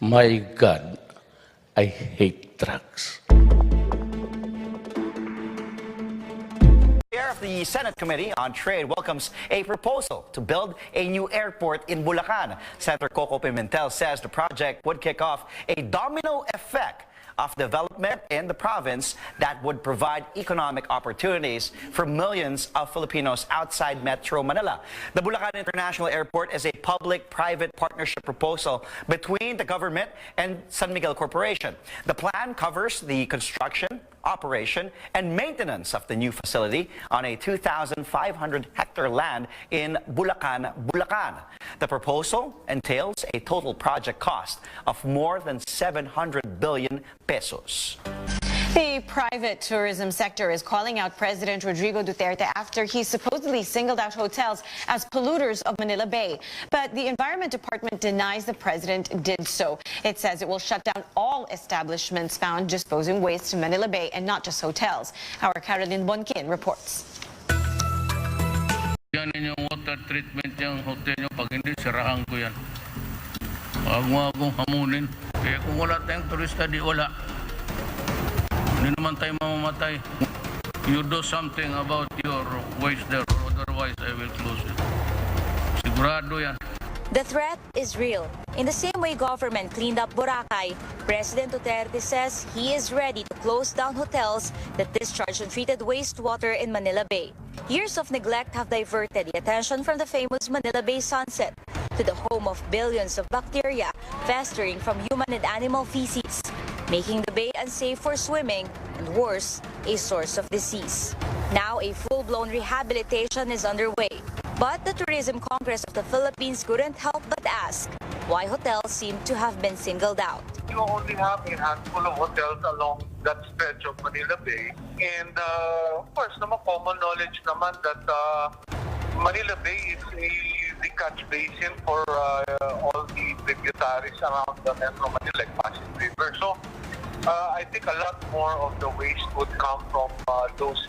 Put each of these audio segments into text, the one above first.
My God, I hate trucks. Chair of the Senate Committee on Trade welcomes a proposal to build a new airport in Bulacan. Senator Koko Pimentel says the project would kick off a domino effect of development in the province that would provide economic opportunities for millions of Filipinos outside Metro Manila. The Bulacan International Airport is a public-private partnership proposal between the government and San Miguel Corporation. The plan covers the construction, operation, and maintenance of the new facility on a 2,500-hectare land in Bulacan, Bulacan. The proposal entails a total project cost of more than 700 billion pesos. The private tourism sector is calling out President Rodrigo Duterte after he supposedly singled out hotels as polluters of Manila Bay. But the Environment Department denies the president did so. It says it will shut down all establishments found disposing waste to Manila Bay and not just hotels. Our Caroline Bonkin reports. Yan yung water treatment yung hotel nyo. Pag hindi, siraan ko yan. Huwag mo akong hamunin. Kaya kung wala tayong turista, di wala. Hindi naman tayo mamamatay. You do something about your waste there, or otherwise I will close it. Sigurado yan. The threat is real. In the same way government cleaned up Boracay, President Duterte says he is ready to close down hotels that discharge untreated wastewater in Manila Bay. Years of neglect have diverted the attention from the famous Manila Bay sunset to the home of billions of bacteria festering from human and animal feces, making the bay unsafe for swimming and, worse, a source of disease. Now a full-blown rehabilitation is underway. But the Tourism Congress of the Philippines couldn't help but ask why hotels seem to have been singled out. You only have a handful of hotels along that stretch of Manila Bay. And of course, common knowledge naman that Manila Bay is the catch basin for all the tributaries around the Metro Manila, like Pasig River. So I think a lot more of the waste would come from those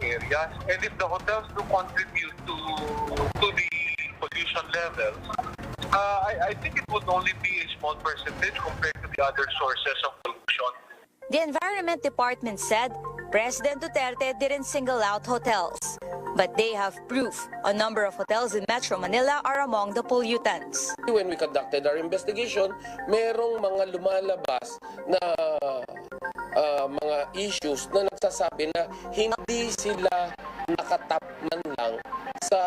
areas. And if the hotels do contribute to the pollution levels, I think it would only be a small percentage compared to the other sources of pollution. The Environment Department said President Duterte didn't single out hotels, but they have proof a number of hotels in Metro Manila are among the pollutants. When we conducted our investigation, merong mga lumalabas na mga issues na nagsasabi na hindi sila nakatap man lang sa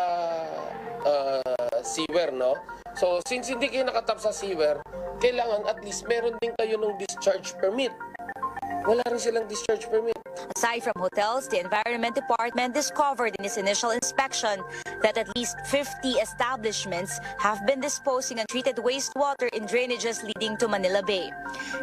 sewer, no? So, since hindi kayo nakatap sa sewer, kailangan at least meron din kayo ng discharge permit. Wala rin silang discharge permit. Aside from hotels, the Environment Department discovered in its initial inspection that at least 50 establishments have been disposing untreated wastewater in drainages leading to Manila Bay.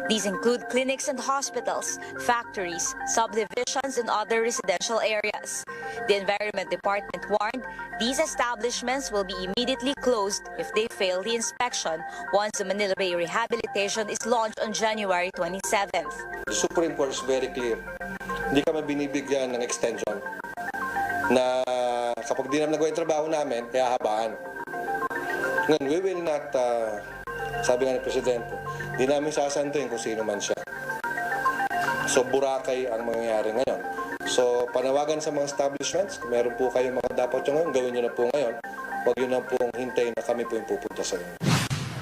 These include clinics and hospitals, factories, subdivisions, and other residential areas. The Environment Department warned these establishments will be immediately closed if they fail the inspection once the Manila Bay rehabilitation is launched on January 27th. The Supreme Court is very clear. Hindi kami binibigyan ng extension na kapag di naman nagawa yung trabaho namin, kaya habaan. Ngayon, we will not, sabi nga ni Presidente, di namin sasantuin kung sino man siya. So, Boracay ang mangyayari ngayon. So, panawagan sa mga establishments, kung meron po kayong mga dapat yung ngayon, gawin nyo na po ngayon. Huwag yun na pong hintayin na kami po yung pupunta sa inyo.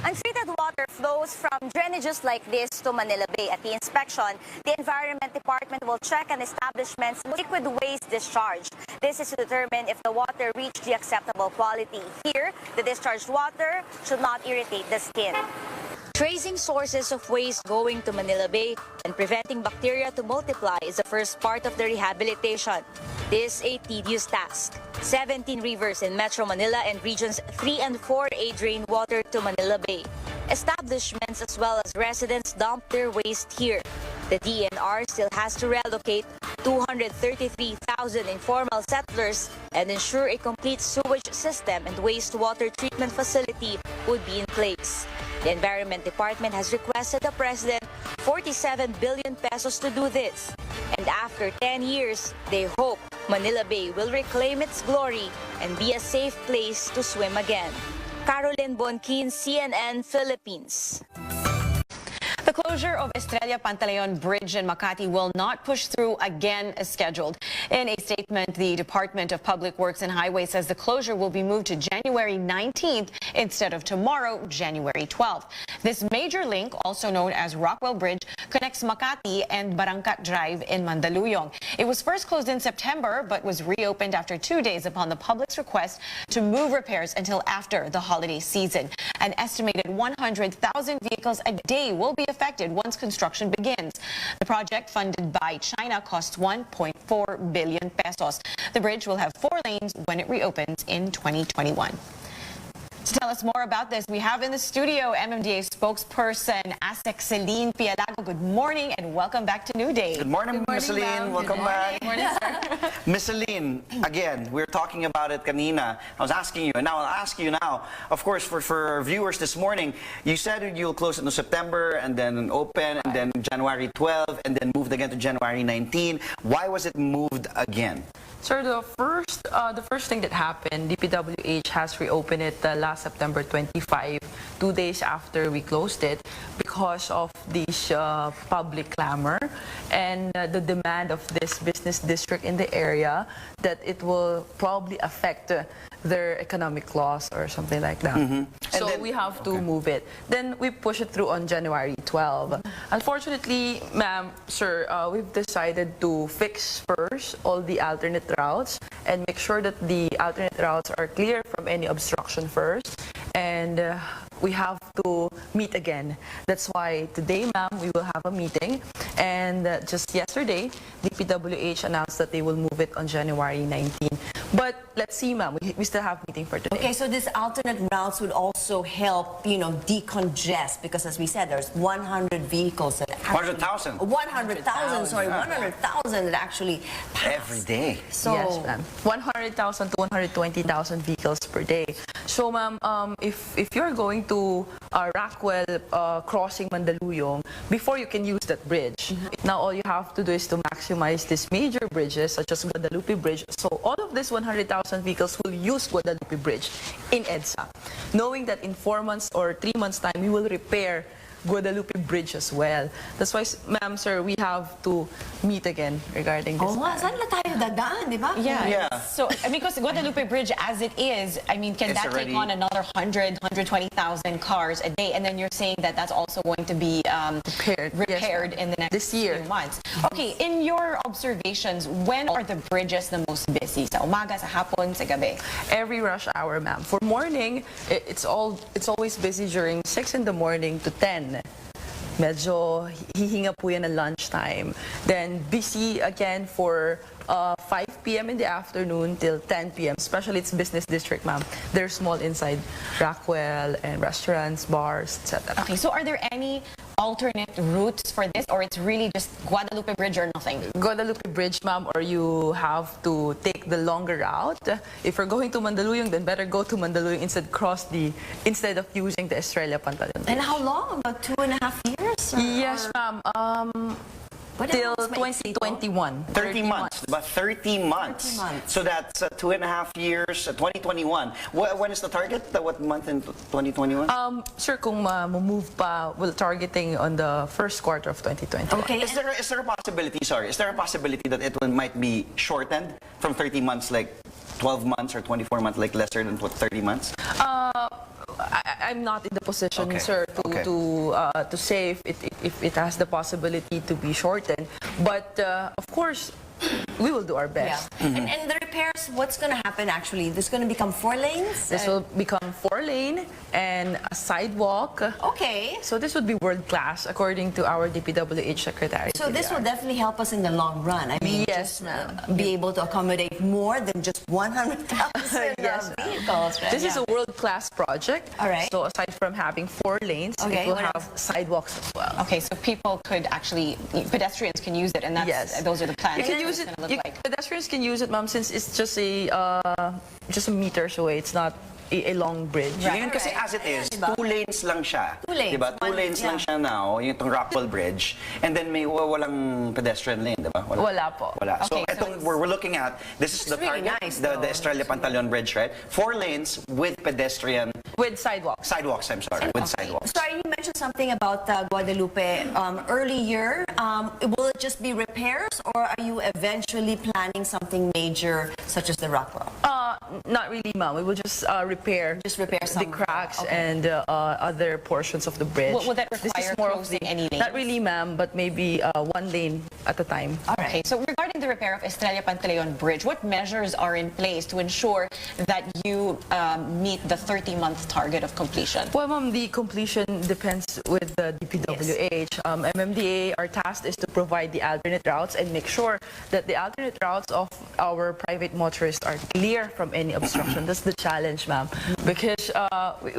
Untreated water flows from drainages like this to Manila Bay. At the inspection, the Environment Department will check an establishment's liquid waste discharge. This is to determine if the water reached the acceptable quality. Here, the discharged water should not irritate the skin. Tracing sources of waste going to Manila Bay and preventing bacteria to multiply is the first part of the rehabilitation. This is a tedious task. 17 rivers in Metro Manila and regions 3 and 4A drain water to Manila Bay. Establishments as well as residents dump their waste here. The DNR still has to relocate 233,000 informal settlers and ensure a complete sewage system and wastewater treatment facility would be in place. The Environment Department has requested the President 47 billion pesos to do this. And after 10 years, they hope Manila Bay will reclaim its glory and be a safe place to swim again. Caroline Bonkin, CNN Philippines. closure of Estrella Pantaleon Bridge in Makati will not push through again as scheduled. In a statement, the Department of Public Works and Highways says the closure will be moved to January 19th instead of tomorrow, January 12th. This major link, also known as Rockwell Bridge, connects Makati and Barangkat Drive in Mandaluyong. It was first closed in September but was reopened after 2 days upon the public's request to move repairs until after the holiday season. An estimated 100,000 vehicles a day will be affected once construction begins. The project, funded by China, costs 1.4 billion pesos. The bridge will have 4 lanes when it reopens in 2021. To tell us more about this, we have in the studio MMDA spokesperson Asek Celine Pialago. Good morning and welcome back to New Day. Good morning, Miss Celine. Welcome back. Good morning, sir. Miss Celine, again, we were talking about it kanina. I was asking you, and now I'll ask you now. Of course, for our viewers this morning, you said you'll close it in September and then open and then January 12 and then moved again to January 19. Why was it moved again? Sir, the first thing that happened, DPWH has reopened it last September 25, 2 days after we closed it, because of this public clamor and the demand of this business district in the area that it will probably affect their economic loss or something like that. So then, we have to move it. Then we push it through on January 12. Unfortunately, ma'am, sir, we've decided to fix first all the alternate routes and make sure that the alternate routes are clear from any obstruction first. And we have to meet again. That's why today, ma'am, we will have a meeting. And just yesterday, DPWH announced that they will move it on January 19. But let's see, ma'am, we still have meeting for today. Okay, so this alternate routes would also help, you know, decongest, because as we said, there's 100 vehicles that 100,000. 100,000, sorry, 100,000 that actually pass. Every day. So, yes, ma'am. 100,000 to 120,000 vehicles per day. So, ma'am, if you're going to Rockwell crossing Mandaluyong, before you can use that bridge, now all you have to do is to maximize these major bridges, such as Guadalupe Bridge. So all of these 100,000 vehicles will use Guadalupe Bridge in EDSA, knowing that in 4 months or 3 months' time, we will repair Guadalupe Bridge as well. That's why, ma'am, sir, we have to meet again regarding this. oh nga, saan na tayo dadaan, di ba? Yeah. So, I mean, because Guadalupe Bridge, as it is, I mean, can It's that already- take on another 120,000 cars a day? And then you're saying that that's also going to be repaired Yes, in the next this year. few months. Okay, in your observations, when are the bridges the most busy? Sa umaga, sa hapon, sa gabi? Every rush hour, ma'am. For morning, it's always busy during 6 in the morning to 10. Medyo hihinga po yan ng lunchtime. Then busy again for 5 p.m. in the afternoon till 10 p.m. Especially it's business district, ma'am. They're small inside Rockwell and restaurants, bars, etc. Okay, so are there any alternate routes for this, or it's really just Guadalupe Bridge or nothing? Guadalupe Bridge, ma'am, or you have to take the longer route. If you're going to Mandaluyong, then better go to Mandaluyong instead of using the Estrella Pantaleon. And how long? About 2.5 years? Or- Yes, ma'am. What Till else makes it 2021. 30 months. About 30 months. 30 months. So that's 2.5 years, 2021. When is the target? What month in 2021? Sir, kung move pa, we're targeting on the first quarter of 2020. Okay. Is there a possibility, is there a possibility that it might be shortened from 30 months, like 12 months or 24 months, like lesser than 30 months? I'm not in the position, Okay. sir, Okay. to say if it has the possibility to be shortened. But of course, we will do our Yeah. best. And the repairs, what's going to happen actually? This is going to become 4 lanes? This will become 4-lane and a sidewalk. Okay. So this would be world class, according to our DPWH secretary. So this will definitely help us in the long run. I mean, Yes, just, ma'am. be able to accommodate more than just 100,000 Yes, ma'am. vehicles, right? This is a world-class project. All right. So aside from having 4 lanes, Okay, it will what have sidewalks as well. Okay, so people could actually, pedestrians can use it, and that's, Yes. those are the plans. You can What use it's it. gonna look like. Pedestrians can use it, ma'am, since it's just a meters away. It's not a long bridge. Yun kasi as it is, Diba? 2 lanes lang siya. 2 lanes. Diba? 2 One- lanes lang yeah. siya now, yung itong Rockwell Bridge. And then may walang pedestrian lane, diba? Wala po. Wala. So, Okay, so itong we're looking at, this is the really target, nice, the though. Estrella Pantaleon Bridge, right? 4 lanes with pedestrian With sidewalks. Sidewalks, I'm sorry, with sidewalks. Sorry, you mentioned something about Guadalupe earlier. Will it just be repairs, or are you eventually planning something major, such as the Rockwell? Not really, ma'am. We will just repair repair the cracks and other portions of the bridge. Will that This require is more of closing the, any lanes? Not really, ma'am, but maybe one lane at a time. All right. Okay, so regarding the repair of Estrella Pantaleon Bridge, what measures are in place to ensure that you meet the 30-month target of completion? Well, ma'am, the completion depends with the DPWH. MMDA, our task is to provide the alternate routes and make sure that the alternate routes of our private motorists are clear from any obstruction. That's the challenge, ma'am, because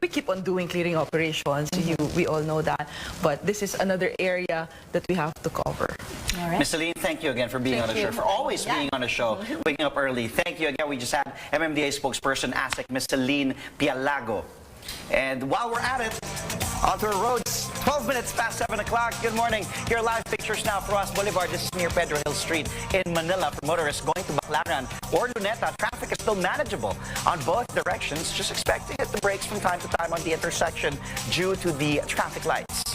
we keep on doing clearing operations. We all know that, but this is another area that we have to cover. All right. Miss Celine, thank you again for being on the show, for always being on the show, waking up early. Thank you again. We just had MMDA spokesperson ASIC, Miss Celine Pialago. And while we're at it, onto our roads, 12 minutes past 7 o'clock. Good morning. Here are live pictures now for us. Boulevard, this is near Pedro Hill Street in Manila. For motorists going to Baclaran or Luneta, traffic is still manageable on both directions. Just expect to hit the brakes from time to time on the intersection due to the traffic lights.